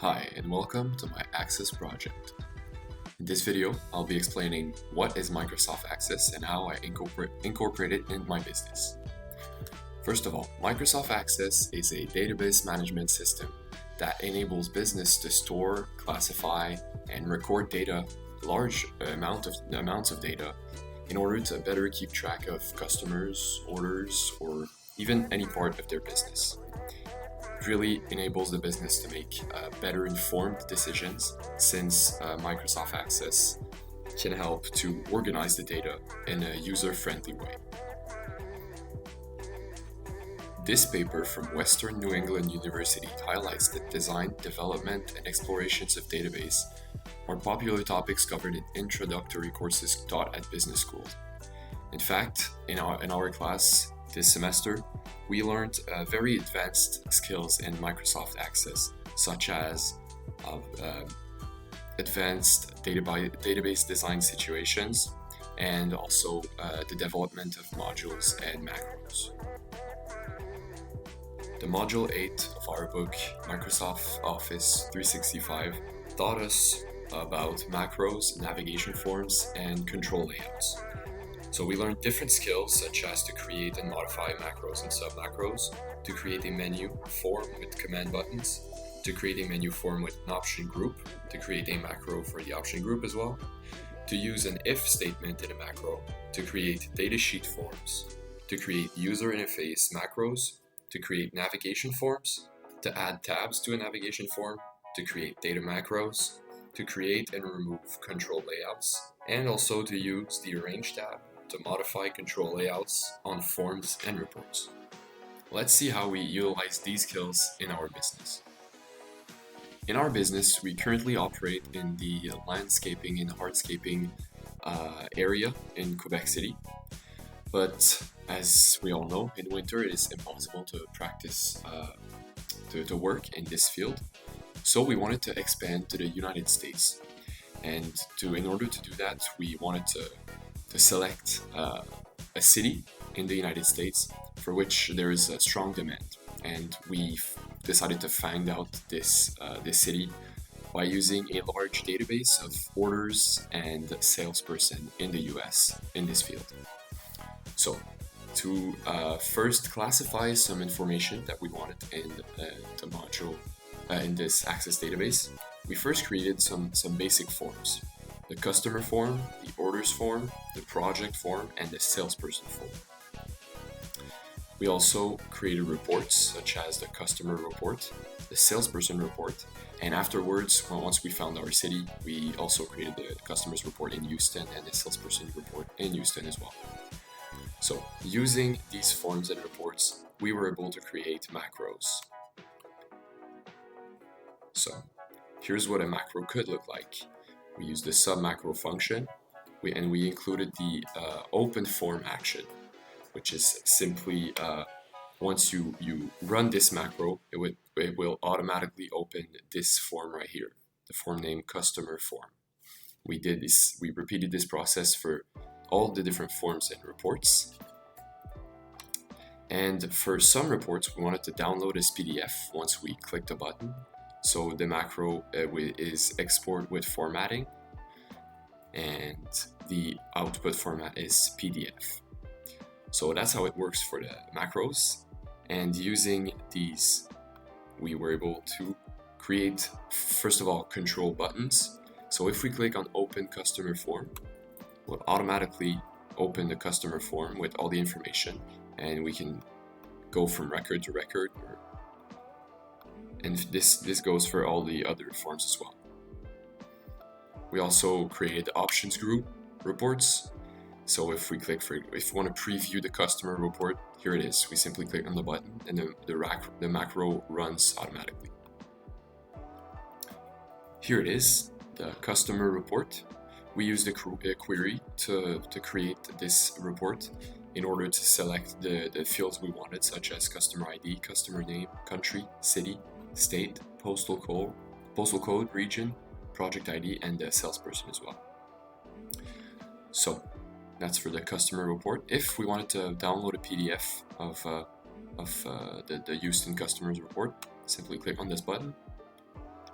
Hi, and welcome to my Access project. In this video, I'll be explaining what is Microsoft Access and how I incorporate it in my business. First of all, Microsoft Access is a database management system that enables business to store, classify, and record data, large amounts of data, in order to better keep track of customers, orders, or even any part of their business. It really enables the business to make better informed decisions since Microsoft Access can help to organize the data in a user-friendly way. This paper from Western New England University highlights that design, development, and explorations of database are popular topics covered in introductory courses taught at business schools. In fact, in our class this semester, we learned very advanced skills in Microsoft Access, such as advanced database design situations, and also the development of modules and macros. The Module 8 of our book, Microsoft Office 365, taught us about macros, navigation forms, and control layouts. So we learned different skills such as to create and modify macros and sub-macros, to create a menu form with command buttons, to create a menu form with an option group, to create a macro for the option group as well, to use an if statement in a macro, to create datasheet forms, to create user interface macros, to create navigation forms, to add tabs to a navigation form, to create data macros, to create and remove control layouts, and also to use the Arrange tab to modify control layouts on forms and reports. Let's see how we utilize these skills in our business. In our business, we currently operate in the landscaping and hardscaping area in Quebec City. But as we all know, in winter it is impossible to practice, to work in this field. So we wanted to expand to the United States. And in order to do that, we wanted to select a city in the United States for which there is a strong demand. And we decided to find out this city by using a large database of orders and salesperson in the US in this field. So to first classify some information that we wanted in the module in this Access database, we first created some basic forms: the customer form, the orders form, the project form, and the salesperson form. We also created reports such as the customer report, the salesperson report, and afterwards, once we found our city, we also created the customer's report in Houston and the salesperson report in Houston as well. So using these forms and reports, we were able to create macros. So here's what a macro could look like. We used the sub-macro function, and we included the open form action, which is simply once you run this macro, it will automatically open this form right here, the form named customer form. We repeated this process for all the different forms and reports. And for some reports, we wanted to download as PDF once we clicked a button. So the macro is export with formatting, and the output format is PDF. So that's how it works for the macros. And using these, we were able to create, first of all, control buttons. So if we click on Open Customer Form, we'll automatically open the customer form with all the information, and we can go from record to record, and this goes for all the other forms as well. We also created options group reports. So if we want to preview the customer report, here it is. We simply click on the button, and the macro runs automatically. Here it is, the customer report. We used a query to create this report in order to select the fields we wanted, such as customer ID, customer name, country, city, state, postal code, region, project ID, and the salesperson as well. So that's for the customer report. If we wanted to download a PDF of the Houston customers report, simply click on this button,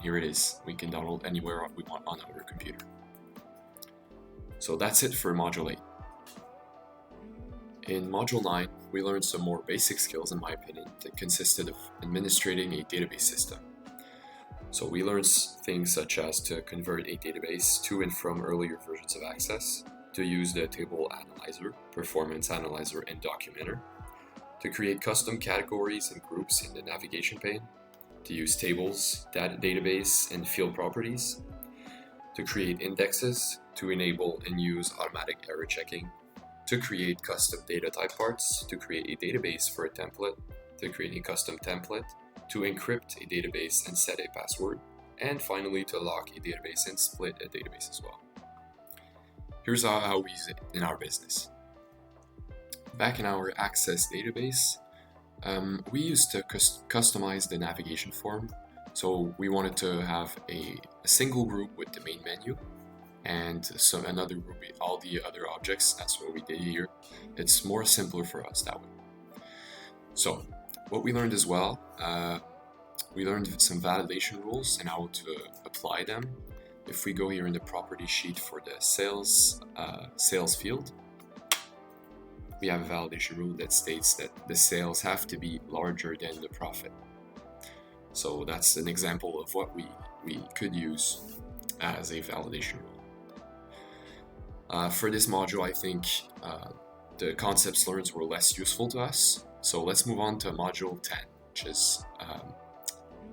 here it is. We can download anywhere we want on our computer. So that's it for Module 8. In Module 9, we learned some more basic skills, in my opinion, that consisted of administrating a database system. So we learned things such as to convert a database to and from earlier versions of Access, to use the Table Analyzer, Performance Analyzer, and Documenter, to create custom categories and groups in the navigation pane, to use tables, database, and field properties, to create indexes, to enable and use automatic error checking, to create custom data type parts, to create a database for a template, to create a custom template, to encrypt a database and set a password, and finally to lock a database and split a database as well. Here's how we use it in our business. Back in our Access database, we used to customize the navigation form. So we wanted to have a single group with the main menu, and another group with all the other objects. That's what we did here. It's more simpler for us that way. So what we learned as well, we learned some validation rules and how to apply them. If we go here in the property sheet for the sales field, we have a validation rule that states that the sales have to be larger than the profit. So that's an example of what we could use as a validation rule. For this module, I think the concepts learned were less useful to us. So let's move on to Module 10, which is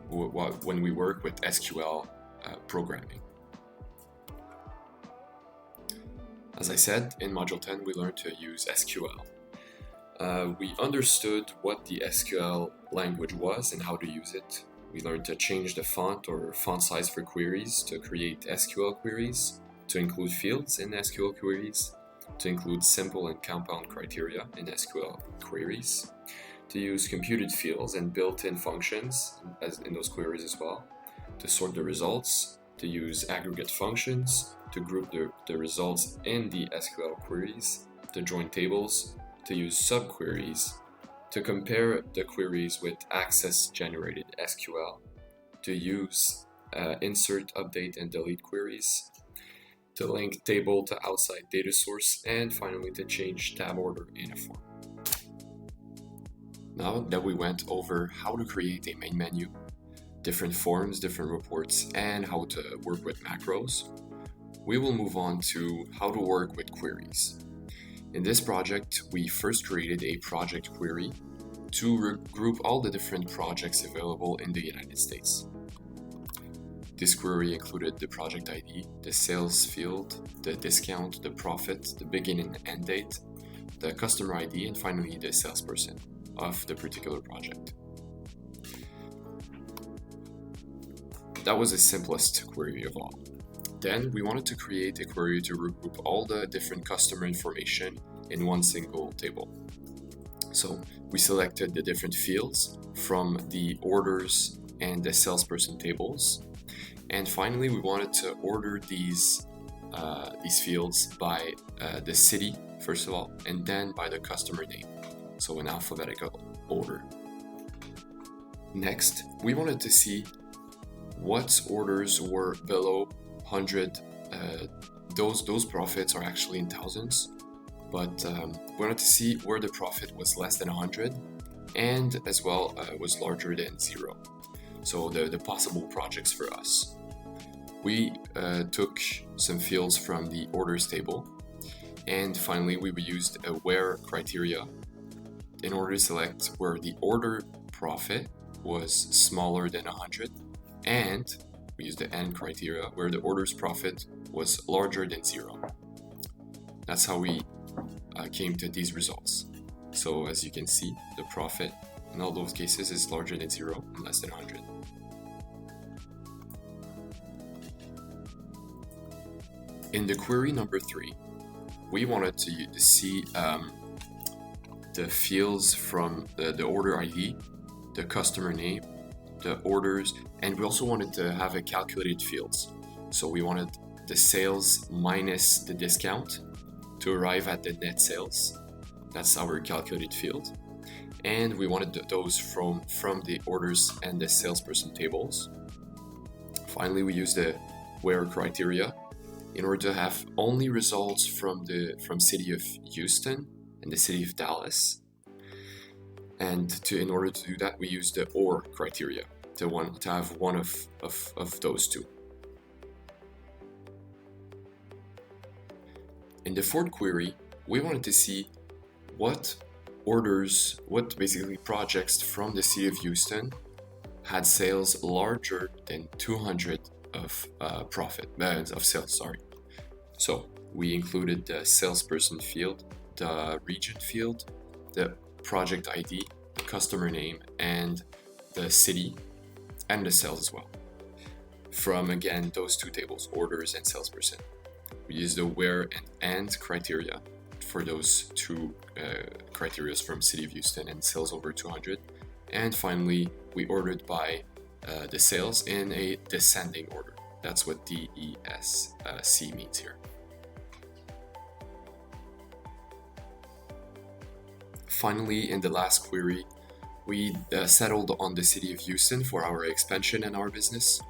when we work with SQL programming. As I said, in Module 10, we learned to use SQL. We understood what the SQL language was and how to use it. We learned to change the font or font size for queries, to create SQL queries, to include fields in SQL queries, to include simple and compound criteria in SQL queries, to use computed fields and built-in functions as in those queries as well, to sort the results, to use aggregate functions, to group the results in the SQL queries, to join tables, to use subqueries, to compare the queries with Access-generated SQL, to use insert, update, and delete queries, to link table to outside data source, and finally to change tab order in a form. Now that we went over how to create a main menu, different forms, different reports, and how to work with macros, we will move on to how to work with queries. In this project, we first created a project query to group all the different projects available in the United States. This query included the project ID, the sales field, the discount, the profit, the begin and end date, the customer ID, and finally the salesperson of the particular project. That was the simplest query of all. Then we wanted to create a query to regroup all the different customer information in one single table. So we selected the different fields from the orders and the salesperson tables. And finally, we wanted to order these fields by the city, first of all, and then by the customer name, so in alphabetical order. Next, we wanted to see what orders were below 100. Those profits are actually in thousands, but we wanted to see where the profit was less than 100 and as well was larger than 0. So the possible projects for us. We took some fields from the orders table, and finally we used a where criteria in order to select where the order profit was smaller than 100, and we used the and criteria where the order's profit was larger than 0. That's how we came to these results. So as you can see, the profit in all those cases is larger than 0 and less than 100. In the query number 3, we wanted to see the fields from the order ID, the customer name, the orders, and we also wanted to have a calculated fields. So we wanted the sales minus the discount to arrive at the net sales. That's our calculated field. And we wanted those from the orders and the salesperson tables. Finally, we use the where criteria in order to have only results from city of Houston and the city of Dallas. And in order to do that, we use the or criteria to have one of those two. In the fourth query, we wanted to see what basically projects from the city of Houston had sales larger than 200 of sales. So we included the salesperson field, the region field, the project ID, the customer name, and the city, and the sales as well. From again those two tables, orders and salesperson. We use the where and criteria for those two criteria from City of Houston and sales over 200. And finally, we ordered by the sales in a descending order. That's what DESC means here. Finally, in the last query, we settled on the City of Houston for our expansion and our business.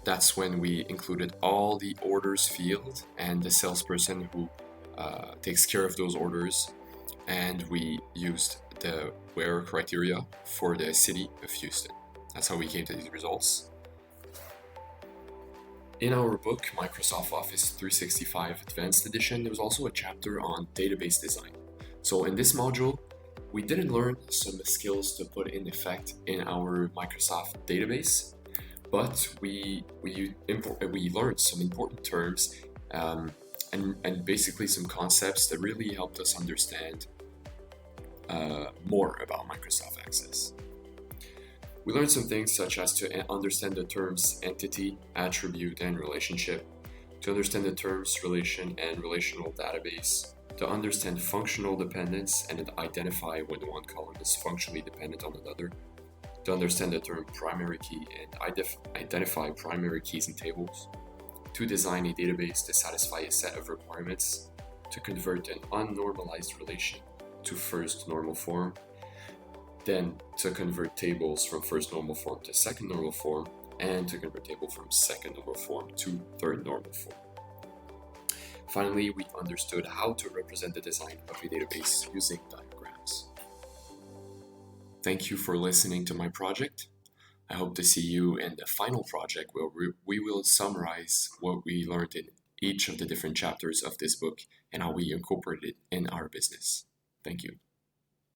That's when we included all the orders field and the salesperson who takes care of those orders, and we used the where criteria for the City of Houston. That's how we came to these results. In our book, Microsoft Office 365 Advanced Edition, there was also a chapter on database design. So in this module, we didn't learn some skills to put in effect in our Microsoft database, but we learned some important terms and basically some concepts that really helped us understand more about Microsoft Access. We learned some things such as to understand the terms entity, attribute, and relationship, to understand the terms relation and relational database, to understand functional dependence and identify when one column is functionally dependent on another, to understand the term primary key and identify primary keys in tables, to design a database to satisfy a set of requirements, to convert an unnormalized relation to first normal form, then to convert tables from first normal form to second normal form, and to convert table from second normal form to third normal form. Finally, we understood how to represent the design of a database using diagrams. Thank you for listening to my project. I hope to see you in the final project where we will summarize what we learned in each of the different chapters of this book and how we incorporate it in our business. Thank you.